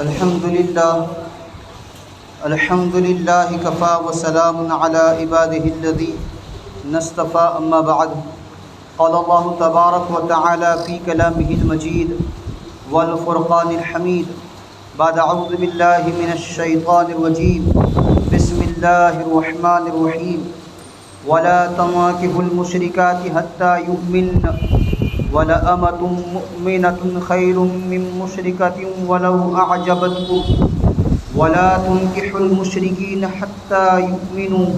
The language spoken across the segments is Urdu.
الحمد لله كفى وسلام على عباده الذين اصطفى أما بعد قال الله تبارك وتعالى في كلامه المجيد والفرقان الحميد بعد أعوذ بالله من الشيطان الرجيم بسم الله الرحمن الرحيم ولا تنكحوا المشركات حتى يؤمن ولأمة مؤمنة خير من مشركة ولو أعجبتكم ولا تنكحوا المشركين حتى يؤمنوا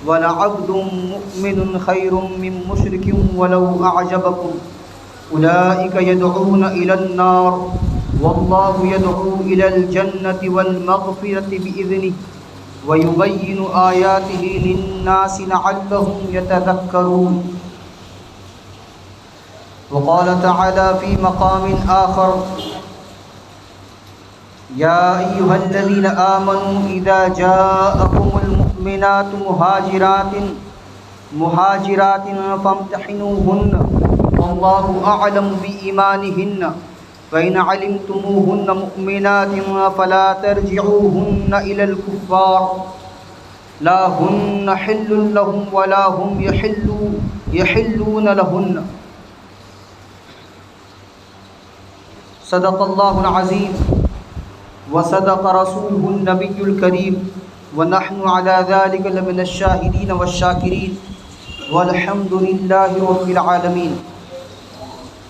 ولعبد مؤمن خير من مشرك ولو أعجبكم أولئك يدعون إلى النار والله يدعو إلى الجنة والمغفرة بإذنه ويبين آياته للناس لعلهم يتذكرون. وقال تعالى في مقام آخر يا أيها الذين آمنوا إذا جاءكم المؤمنات مهاجرات فامتحنوهن والله أعلم بإيمانهن فإن علمتموهن مؤمنات فلا ترجعوهن إلى الكفار لا هن حل لهم ولا هم يحلون لهن. صدق اللہ العظیم وصدق رسوله النبی الکریم ونحن على ذلك لمن الشاہدین والشاکرین والحمد للہ رب العالمین.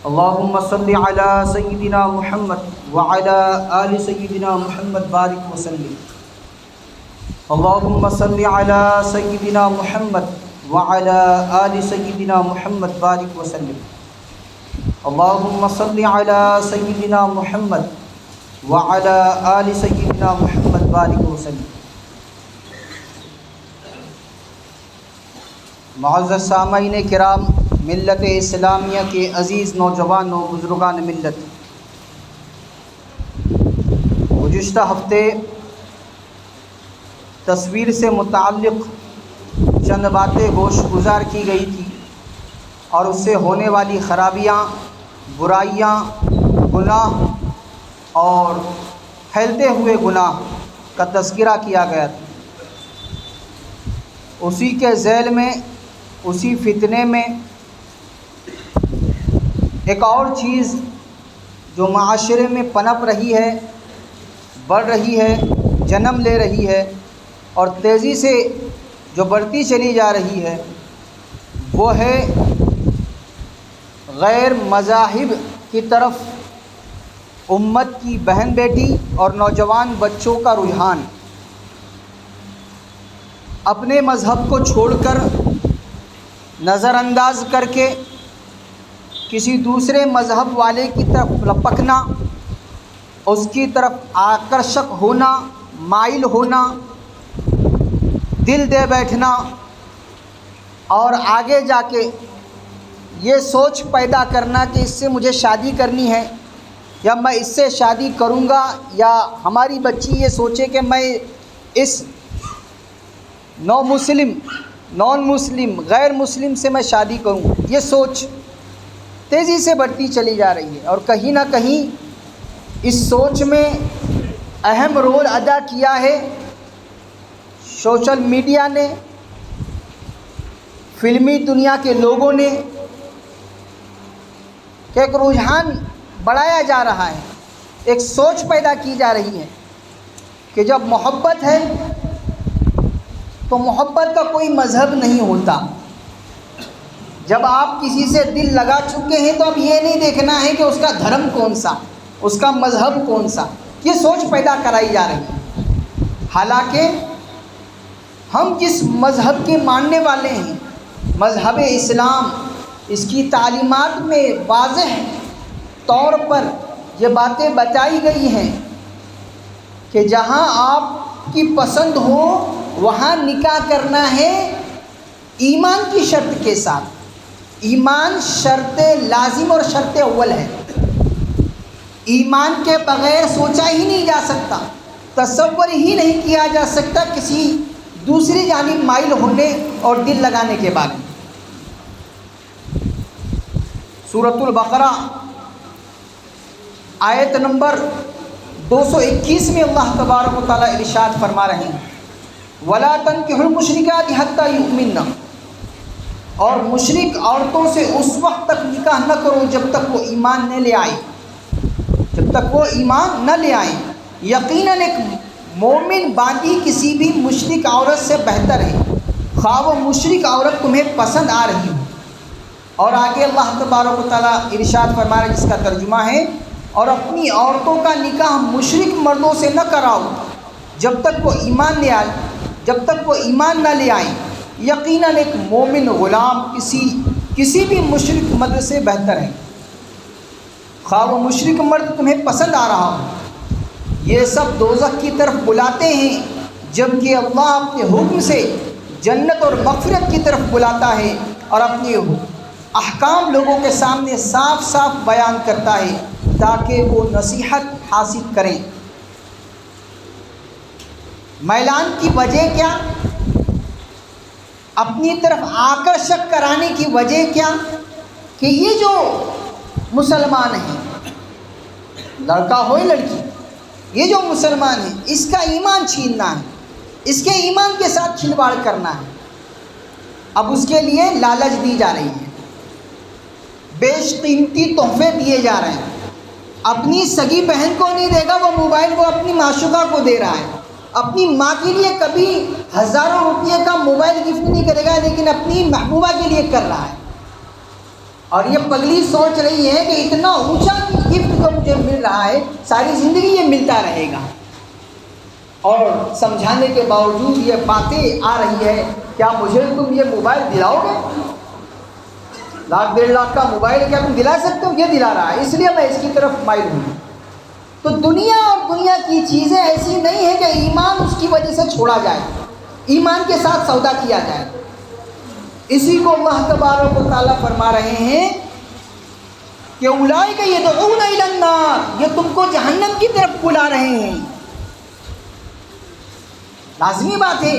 اللہم صل علی سیدنا محمد وعلی آل سیدنا محمد بارک وسلم. اللہم صل علی سیدنا محمد وعلی آل سیدنا محمد بارک وسلم. اللہم صل علی سیدنا محمد وعلی آل سیدنا محمد بارک وسلم. معزز سامعین کرام، ملت اسلامیہ کے عزیز نوجوانوں، بزرگان ملت، گزشتہ ہفتے تصویر سے متعلق چند باتیں گوش گزار کی گئی تھی اور اس سے ہونے والی خرابیاں، برائیاں، گناہ اور پھیلتے ہوئے گناہ کا تذکرہ کیا گیا تھا. اسی کے ذیل میں، اسی فتنے میں ایک اور چیز جو معاشرے میں پنپ رہی ہے، بڑھ رہی ہے، جنم لے رہی ہے اور تیزی سے جو بڑھتی چلی جا رہی ہے، وہ ہے غیر مذاہب کی طرف امت کی بہن بیٹی اور نوجوان بچوں کا رجحان. اپنے مذہب کو چھوڑ کر، نظر انداز کر کے کسی دوسرے مذہب والے کی طرف لپکنا، اس کی طرف آکرشک ہونا، مائل ہونا، دل دے بیٹھنا اور آگے جا کے یہ سوچ پیدا کرنا کہ اس سے مجھے شادی کرنی ہے یا میں اس سے شادی کروں گا، یا ہماری بچی یہ سوچے کہ میں اس نان مسلم غیر مسلم سے میں شادی کروں. یہ سوچ تیزی سے بڑھتی چلی جا رہی ہے اور کہیں نہ کہیں اس سوچ میں اہم رول ادا کیا ہے سوشل میڈیا نے، فلمی دنیا کے لوگوں نے، کہ ایک رجحان بڑھایا جا رہا ہے، ایک سوچ پیدا کی جا رہی ہے کہ جب محبت ہے تو محبت کا کوئی مذہب نہیں ہوتا. جب آپ کسی سے دل لگا چکے ہیں تو اب یہ نہیں دیکھنا ہے کہ اس کا دھرم کون سا، اس کا مذہب کون سا. یہ سوچ پیدا کرائی جا رہی ہے. حالانکہ ہم جس مذہب کے ماننے والے ہیں، مذہب اسلام، اس کی تعلیمات میں واضح طور پر یہ باتیں بتائی گئی ہیں کہ جہاں آپ کی پسند ہو وہاں نکاح کرنا ہے ایمان کی شرط کے ساتھ. ایمان شرط لازم اور شرط اول ہے. ایمان کے بغیر سوچا ہی نہیں جا سکتا، تصور ہی نہیں کیا جا سکتا کسی دوسری جانب مائل ہونے اور دل لگانے کے بعد. سورۃ البقرہ آیت نمبر 221 میں اللہ تبارک و تعالیٰ ارشاد فرما رہے ہیں وَلَا تَنكِحُوا الْمُشْرِكَاتِ حَتَّى يُؤْمِنَّ، اور مشرک عورتوں سے اس وقت تک نکاح نہ کرو جب تک وہ ایمان نہ لے آئیں، جب تک وہ ایمان نہ لے آئیں۔ یقیناً ایک مومن باندی کسی بھی مشرک عورت سے بہتر ہے، خواہ وہ مشرک عورت تمہیں پسند آ رہی ہو۔ اور آگے اللہ تبارک و تعالیٰ ارشاد فرما رہے ہیں جس کا ترجمہ ہے اور اپنی عورتوں کا نکاح مشرک مردوں سے نہ کراؤ جب تک وہ ایمان لے آئے، جب تک وہ ایمان نہ لے آئیں۔ یقیناً ایک مومن غلام کسی بھی مشرک مرد سے بہتر ہے، خواہ وہ مشرک مرد تمہیں پسند آ رہا ہو۔ یہ سب دوزخ کی طرف بلاتے ہیں، جبکہ اللہ اپنے حکم سے جنت اور مغفرت کی طرف بلاتا ہے اور اپنے احکام لوگوں کے سامنے صاف صاف بیان کرتا ہے تاکہ وہ نصیحت حاصل کریں۔ میلان کی وجہ کیا؟ اپنی طرف آکرشک کرانے کی وجہ کیا؟ کہ یہ جو مسلمان ہیں، لڑکا ہو یا لڑکی، یہ جو مسلمان ہے اس کا ایمان چھیننا ہے، اس کے ایمان کے ساتھ کھلواڑ کرنا ہے۔ اب اس کے لیے لالچ دی جا رہی ہے، بیش قیمتی تحفے دیے جا رہے ہیں۔ اپنی سگی بہن کو نہیں دے گا وہ موبائل، وہ اپنی معشوقہ کو دے رہا ہے۔ اپنی ماں کے لیے کبھی ہزاروں روپے کا موبائل گفٹ نہیں کرے گا، لیکن اپنی محبوبہ کے لیے کر رہا ہے۔ اور یہ پگلی سوچ رہی ہے کہ اتنا اونچا گفٹ تو مجھے مل رہا ہے، ساری زندگی یہ ملتا رہے گا۔ اور سمجھانے کے باوجود یہ باتیں آ رہی ہے، کیا مجھے تم یہ موبائل دلاؤ گے؟ 1,00,000 1.5 لاکھ کا موبائل کیا تم دلا سکتے ہو؟ یہ دلا رہا ہے، اس لیے میں اس کی طرف مائل ہوں۔ تو دنیا اور دنیا کی چیزیں ایسی نہیں ہیں کہ ایمان اس کی وجہ سے چھوڑا جائے، ایمان کے ساتھ سودا کیا جائے۔ اسی کو اللہ تبارک و تعالیٰ فرما رہے ہیں کہ اولئک یدعون الی النار، یہ تم کو جہنم کی طرف بلا رہے ہیں۔ لازمی بات ہے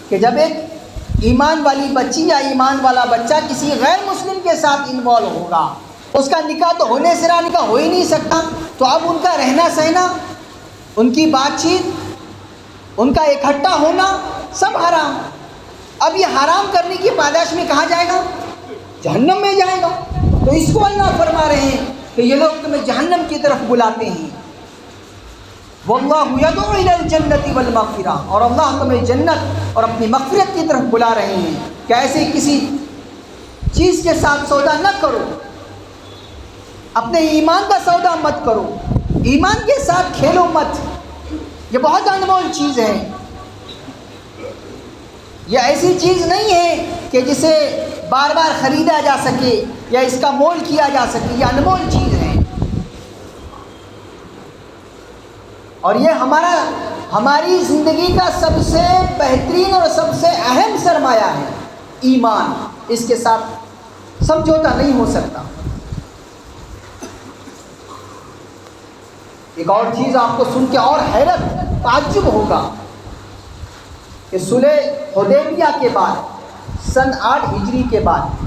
کہ جب ایک ایمان والی بچی یا ایمان والا بچہ کسی غیر مسلم کے ساتھ انوالو ہوگا، اس کا نکاح تو ہونے سے نکاح ہو ہی نہیں سکتا، تو اب ان کا رہنا سہنا، ان کی بات چیت، ان کا اکٹھا ہونا سب حرام۔ اب یہ حرام کرنے کی پاداش میں کہاں جائے گا؟ جہنم میں جائے گا۔ تو اس کو اللہ فرما رہے ہیں کہ یہ لوگ تمہیں جہنم کی طرف بلاتے ہیں۔ واللہ یدعو الی الجنۃ والمغفرہ، اور اللہ تمہیں جنت اور اپنی مغفرت کی طرف بلا رہے ہیں کہ ایسے کسی چیز کے ساتھ سودا نہ کرو، اپنے ایمان کا سودا مت کرو، ایمان کے ساتھ کھیلو مت۔ یہ بہت انمول چیز ہے، یہ ایسی چیز نہیں ہے کہ جسے بار بار خریدا جا سکے یا اس کا مول کیا جا سکے، یہ انمول چیز ہے۔ اور یہ ہماری زندگی کا سب سے بہترین اور سب سے اہم سرمایہ ہے، ایمان۔ اس کے ساتھ سمجھوتا نہیں ہو سکتا۔ ایک اور چیز آپ کو سن کے اور حیرت تعجب ہوگا کہ صلح حدیبیہ کے بعد سن 8 ہجری کے بعد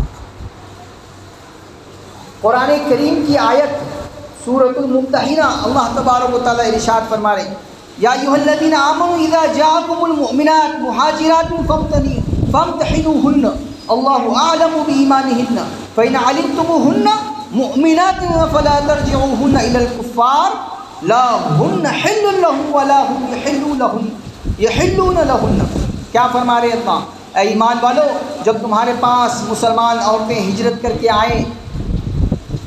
قرآن کریم کی آیت سورۃ الممتحنہ اللہ تبارک و تعالیٰ ارشاد فرما رہے ہیں یا ایھا الذین آمنوا اذا جاءکم المؤمنات مہاجرات فامتحنوہن اللہ اعلم بایمانہن فإن علمتموہن مؤمنات فلا ترجعوہن الی الکفار لا ہن حل لہم ولا ہم یحلون لہن۔ کیا فرما رہے اللہ؟ اے ایمان والو، جب تمہارے پاس مسلمان عورتیں ہجرت کر کے آئیں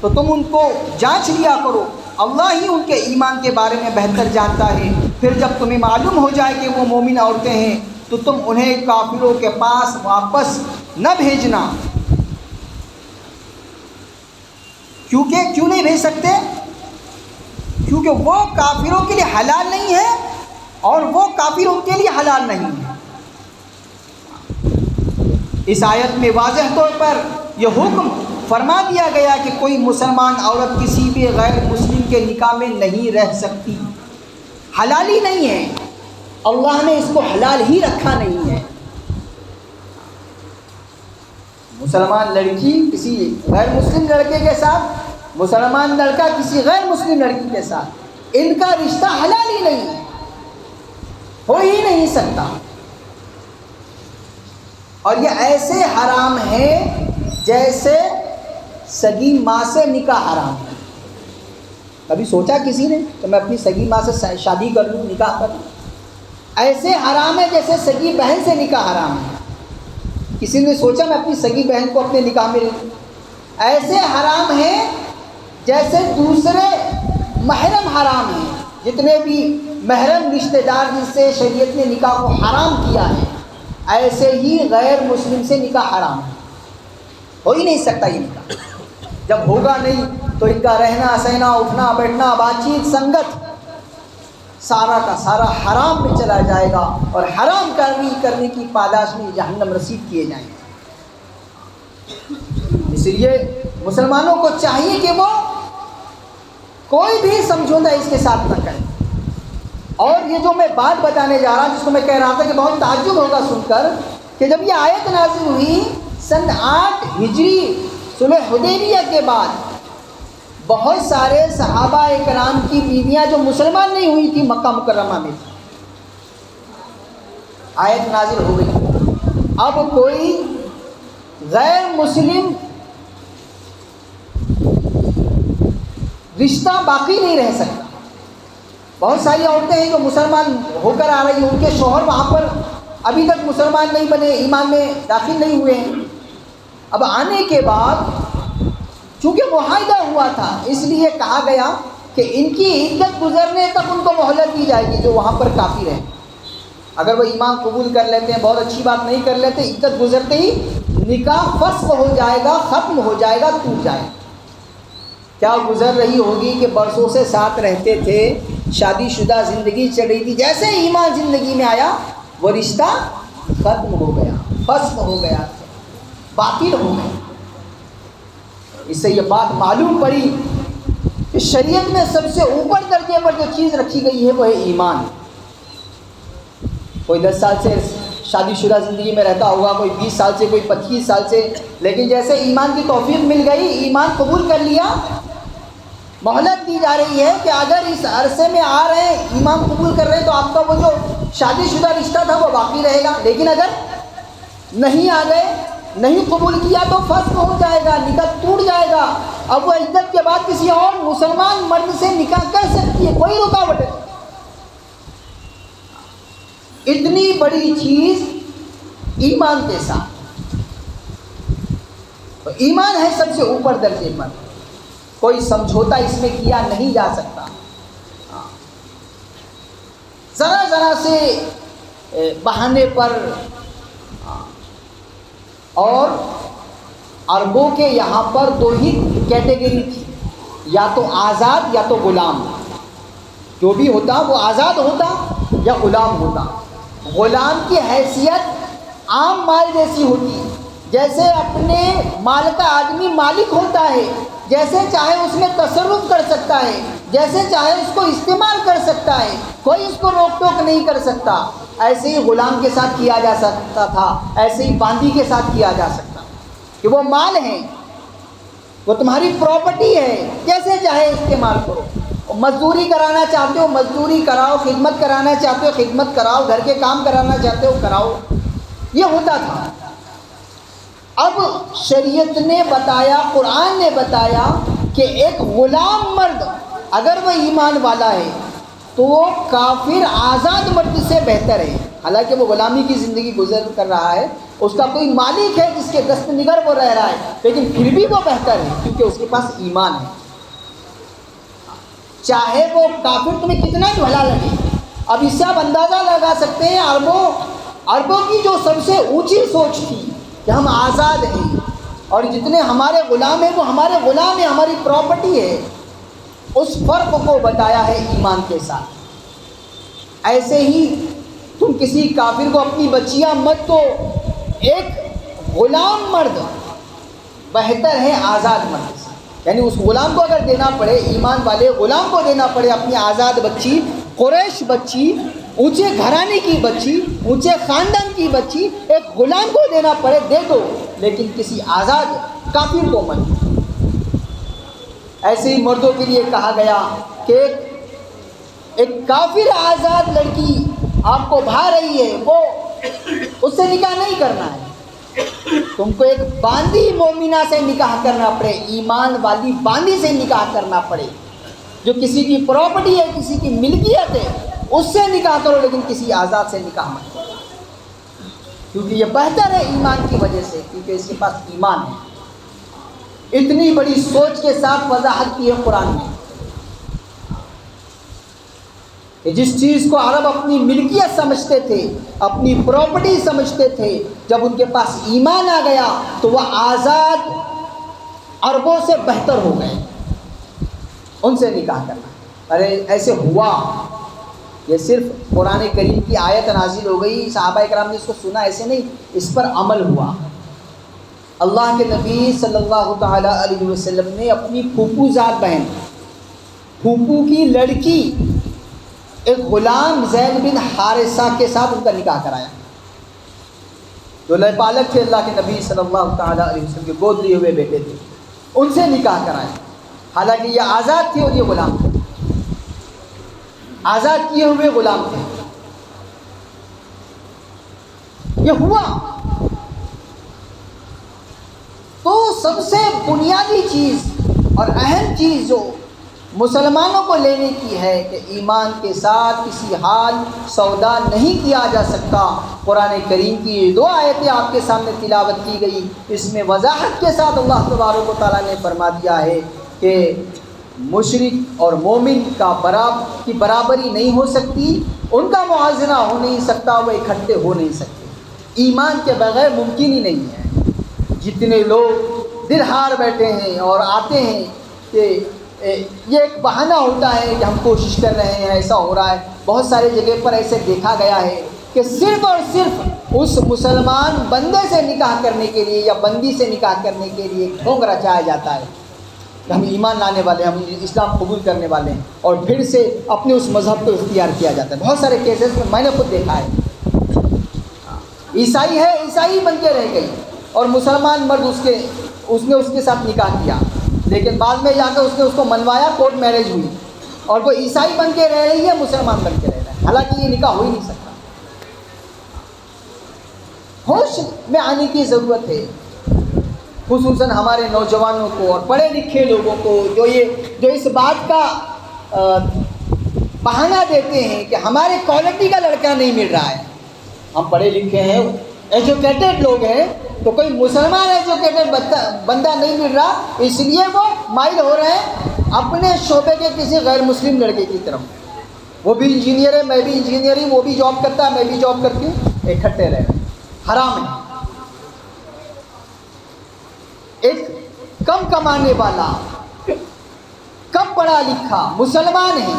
تو تم ان کو جانچ لیا کرو، اللہ ہی ان کے ایمان کے بارے میں بہتر جانتا ہے۔ پھر جب تمہیں معلوم ہو جائے کہ وہ مومن عورتیں ہیں تو تم انہیں کافروں کے پاس واپس نہ بھیجنا۔ کیوں نہیں بھیج سکتے؟ کیونکہ وہ کافروں کے لیے حلال نہیں ہے اور وہ کافروں کے لیے حلال نہیں ہے۔ اس آیت میں واضح طور پر یہ حکم فرما دیا گیا کہ کوئی مسلمان عورت کسی بھی غیر مسلم کے نکاح میں نہیں رہ سکتی، حلال ہی نہیں ہے، اللہ نے اس کو حلال ہی رکھا نہیں ہے۔ مسلمان لڑکی کسی غیر مسلم لڑکے کے ساتھ، مسلمان لڑکا کسی غیر مسلم لڑکی کے ساتھ ان کا رشتہ حلال ہی نہیں ہے، ہو ہی نہیں سکتا. اور یہ ایسے حرام ہے جیسے سگی ماں سے نکاح حرام ہے. کبھی سوچا کسی نے کہ میں اپنی سگی ماں سے شادی کر لوں، نکاح کر لوں؟ ایسے حرام ہے جیسے سگی بہن سے نکاح حرام ہے. کسی نے سوچا میں اپنی سگی بہن کو اپنے نکاح میں لوں؟ ایسے حرام ہے جیسے دوسرے محرم حرام ہیں. جتنے بھی محرم رشتہ دار جس سے شریعت نے نکاح کو حرام کیا ہے، ایسے ہی غیر مسلم سے نکاح حرام ہے. ہو ہی نہیں سکتا یہ نکاح. جب ہوگا نہیں تو ان کا رہنا سہنا، اٹھنا بیٹھنا، بات چیت، سنگت، سارا کا سارا حرام میں چلا جائے گا، اور حرام کاری کرنے کی پاداش میں جہنم رسید کیے جائیں گے. اس لیے مسلمانوں کو چاہیے کہ وہ کوئی بھی سمجھوتا اس کے ساتھ نہ کرے. اور یہ جو میں بات بتانے جا رہا ہوں، جس کو میں کہہ رہا تھا کہ بہت تعجب ہوگا سن کر، کہ جب یہ آیت نازل ہوئی سن 8 ہجری صلح حدیبیہ کے بعد، بہت سارے صحابہ کرام کی بیویاں جو مسلمان نہیں ہوئی تھی مکہ مکرمہ میں تھی، آیت نازل ہو گئی. اب کوئی غیر مسلم رشتہ باقی نہیں رہ سکتا. بہت ساری عورتیں ہیں جو مسلمان ہو کر آ رہی ہیں، ان کے شوہر وہاں پر ابھی تک مسلمان نہیں بنے، ایمان میں داخل نہیں ہوئے ہیں. اب آنے کے بعد چونکہ معاہدہ ہوا تھا، اس لیے کہا گیا کہ ان کی عدت گزرنے تک ان کو مہلت دی جائے گی جو وہاں پر کافر ہیں. اگر وہ ایمان قبول کر لیتے ہیں، بہت اچھی بات، نہیں کر لیتے، عدت گزرتے ہی نکاح فسخ ہو جائے گا، ختم ہو جائے گا، ٹوٹ جائے گا. کیا گزر رہی ہوگی کہ برسوں سے ساتھ رہتے تھے، شادی شدہ زندگی چل رہی تھی، جیسے ایمان زندگی میں آیا وہ رشتہ ختم ہو گیا، فسخ ہو گیا، باطل ہو گیا. اس سے یہ بات معلوم پڑی کہ شریعت میں سب سے اوپر درجے پر جو چیز رکھی گئی ہے وہ ہے ایمان. کوئی 10 سال سے شادی شدہ زندگی میں رہتا ہوگا، کوئی 20 سال سے، کوئی 25 سال سے، لیکن جیسے ایمان کی توفیق مل گئی، ایمان قبول کر لیا، مہلت دی جا رہی ہے کہ اگر اس عرصے میں آ رہے ہیں، ایمان قبول کر رہے ہیں، تو آپ کا وہ جو شادی شدہ رشتہ تھا وہ باقی رہے گا. لیکن اگر نہیں آ گئے، نہیں قبول کیا، تو فسخ ہو جائے گا، نکاح ٹوٹ جائے گا. اب وہ عدت کے بعد کسی اور مسلمان مرد سے نکاح کر سکتی ہے، کوئی رکاوٹ نہیں. اتنی بڑی چیز ایمان کے ساتھ، تو ایمان ہے سب سے اوپر درجے پر، کوئی سمجھوتا اس میں کیا نہیں جا سکتا. ذرا ذرا سے بہانے پر، اور عربوں کے یہاں پر 2 ہی کیٹیگری تھی، یا تو آزاد یا تو غلام. جو بھی ہوتا وہ آزاد ہوتا یا غلام ہوتا. غلام کی حیثیت عام مال جیسی ہوتی، جیسے اپنے مال کا آدمی مالک ہوتا ہے، جیسے چاہے اس میں تصرف کر سکتا ہے، جیسے چاہے اس کو استعمال کر سکتا ہے، کوئی اس کو روک ٹوک نہیں کر سکتا. ایسے ہی غلام کے ساتھ کیا جا سکتا تھا، ایسے ہی باندی کے ساتھ کیا جا سکتا کہ وہ مال ہیں، وہ تمہاری پراپرٹی ہے، جیسے چاہے استعمال کرو. مزدوری کرانا چاہتے ہو مزدوری کراؤ، خدمت کرانا چاہتے ہو خدمت کراؤ، گھر کے کام کرانا چاہتے ہو کراؤ. یہ ہوتا تھا. اب شریعت نے بتایا، قرآن نے بتایا کہ ایک غلام مرد اگر وہ ایمان والا ہے تو وہ کافر آزاد مرد سے بہتر ہے. حالانکہ وہ غلامی کی زندگی گزر کر رہا ہے، اس کا کوئی مالک ہے جس کے دست نگر وہ رہ رہا ہے، لیکن پھر بھی وہ بہتر ہے کیونکہ اس کے پاس ایمان ہے. چاہے وہ کافر تمہیں کتنا ہی بھلا لگے. اب اس سے آپ اندازہ لگا سکتے ہیں عربوں کی جو سب سے اونچی سوچ تھی کہ ہم آزاد ہیں، اور جتنے ہمارے غلام ہیں وہ ہمارے غلام ہیں، ہماری پراپرٹی ہے. اس فرق کو بتایا ہے ایمان کے ساتھ. ایسے ہی تم کسی کافر کو اپنی بچیاں مت دو. ایک غلام مرد بہتر ہے آزاد مرد سے. یعنی اس غلام کو اگر دینا پڑے، ایمان والے غلام کو دینا پڑے اپنی آزاد بچی، قریش بچی، اونچے گھرانے کی بچی، اونچے خاندان کی بچی، ایک غلام کو دینا پڑے دے دو، لیکن کسی آزاد کافر کو مت. ایسے ہی مردوں کے لیے کہا گیا کہ ایک کافر آزاد لڑکی آپ کو بھا رہی ہے، وہ اس سے نکاح نہیں کرنا ہے، تم کو ایک باندی مومنہ سے نکاح کرنا پڑے، ایمان والی باندی سے نکاح کرنا پڑے، جو کسی کی پراپرٹی ہے، کسی کی ملکیت ہے، اس سے نکاح کرو، لیکن کسی آزاد سے نکاح مت کرو، کیونکہ یہ بہتر ہے ایمان کی وجہ سے، کیونکہ اس کے پاس ایمان ہے۔ اتنی بڑی سوچ کے ساتھ وضاحت کی ہے قرآن میں کہ جس چیز کو عرب اپنی ملکیت سمجھتے تھے، اپنی پراپرٹی سمجھتے تھے، جب ان کے پاس ایمان آ گیا تو وہ آزاد عربوں سے بہتر ہو گئے، ان سے نکاح کرنا۔ ارے ایسے ہوا، یہ صرف قرآن کریم کی آیت نازل ہو گئی، صحابہ کرام نے اس کو سنا، ایسے نہیں، اس پر عمل ہوا۔ اللہ کے نبی صلی اللہ تعالی علیہ وسلم نے اپنی پھوپھو زاد بہن، پھوپھو کی لڑکی ایک غلام زید بن حارثہ کے ساتھ ان کا نکاح کرایا، جو لے پالک تھے اللہ کے نبی صلی اللہ تعالی علیہ وسلم کے گود لیے ہوئے بیٹے تھے، ان سے نکاح کرایا، حالانکہ یہ آزاد تھے اور یہ غلام تھے، آزاد کیے ہوئے غلام تھے۔ یہ ہوا تو سب سے بنیادی چیز اور اہم چیز جو مسلمانوں کو لینے کی ہے کہ ایمان کے ساتھ کسی حال سودا نہیں کیا جا سکتا۔ قرآن کریم کی یہ دو آیتیں آپ کے سامنے تلاوت کی گئی، اس میں وضاحت کے ساتھ اللہ تبارک و تعالیٰ نے فرما دیا ہے کہ مشرک اور مومن کی برابری نہیں ہو سکتی، ان کا موازنہ ہو نہیں سکتا، وہ اکٹھے ہو نہیں سکتے، ایمان کے بغیر ممکن ہی نہیں ہے۔ جتنے لوگ دل ہار بیٹھے ہیں اور آتے ہیں کہ یہ ایک بہانہ ہوتا ہے کہ ہم کوشش کر رہے ہیں، ایسا ہو رہا ہے، بہت ساری جگہ پر ایسے دیکھا گیا ہے کہ صرف اور صرف اس مسلمان بندے سے نکاح کرنے کے لیے یا بندی سے نکاح کرنے کے لیے ڈھونگ رچایا جاتا ہے کہ ہم ایمان لانے والے ہیں، ہم اسلام قبول کرنے والے ہیں، اور پھر سے اپنے اس مذہب کو اختیار کیا جاتا ہے۔ بہت سارے کیسز میں نے خود دیکھا ہے، عیسائی ہے، عیسائی بن کے رہ گئی، اور مسلمان مرد اس نے اس کے ساتھ نکاح کیا، لیکن بعد میں جا کر اس نے اس کو منوایا، کورٹ میرج ہوئی، اور وہ عیسائی بن کے رہ رہی ہے، مسلمان بن کے رہ رہا ہے، حالانکہ یہ نکاح ہو ہی نہیں سکتا۔ ہوش میں آنے کی ضرورت ہے، خصوصاً ہمارے نوجوانوں کو اور پڑھے لکھے لوگوں کو، جو اس بات کا بہانہ دیتے ہیں کہ ہمارے کوالٹی کا لڑکا نہیں مل رہا ہے۔ ہم پڑھے لکھے ہیں، ایجوکیٹڈ لوگ ہیں، تو کوئی مسلمان ایجوکیٹڈ بندہ نہیں مل رہا، اس لیے وہ مائل ہو رہے ہیں اپنے شعبے کے کسی غیر مسلم لڑکے کی طرف۔ وہ بھی انجینئر ہے، میں بھی انجینئر ہوں، وہ بھی جاب کرتا ہے، میں بھی جاب کرتی ہوں، اکٹھے رہ رہے ہیں، حرام ہے۔ ایک کم کمانے والا، کم پڑھا لکھا مسلمان ہے،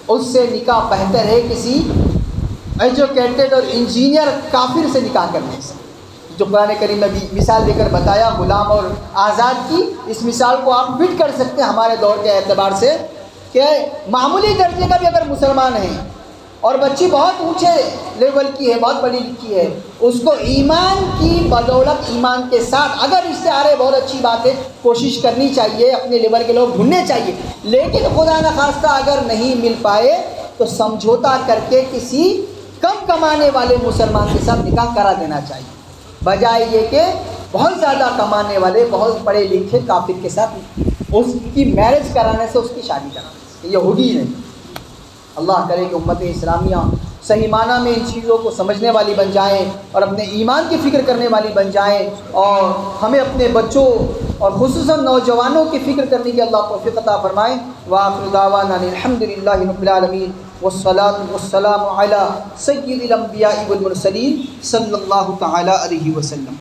اس سے نکاح بہتر ہے کسی ایجوکیٹڈ اور انجینئر کافر سے نکاح کرنے سے، جو قرآن کریم میں بھی مثال دے کر بتایا غلام اور آزاد کی۔ اس مثال کو آپ فٹ کر سکتے ہیں ہمارے دور کے اعتبار سے کہ معمولی درجے کا بھی اگر مسلمان ہے اور بچی بہت اونچے لیول کی ہے، بہت پڑھی لکھی ہے، اس کو ایمان کی بدولت، ایمان کے ساتھ اگر رشتے آ رہے، بہت اچھی بات ہے، کوشش کرنی چاہیے، اپنے لیول کے لوگ ڈھونڈنے چاہیے، لیکن خدا نخواستہ اگر نہیں مل پائے تو سمجھوتا کر کے کسی کم کمانے والے مسلمان کے ساتھ نکاح کرا دینا چاہیے، بجائے یہ کہ بہت زیادہ کمانے والے بہت پڑھے لکھے کافر کے ساتھ اس کی میرج کرانے سے، اس کی شادی کرانے سے، یہ ہوگی ہی نہیں۔ اللہ کرے کہ امت اسلامیہ صحیح معنی میں ان چیزوں کو سمجھنے والی بن جائیں اور اپنے ایمان کی فکر کرنے والی بن جائیں، اور ہمیں اپنے بچوں اور خصوصاً نوجوانوں کی فکر کرنے کی اللہ توفیق عطا فرمائے۔ وآخر دعوانا الحمد للہ رب العالمین، والصلاة والسلام علی سید الانبیاء والمرسلین صلی اللہ تعالی علیہ وسلم۔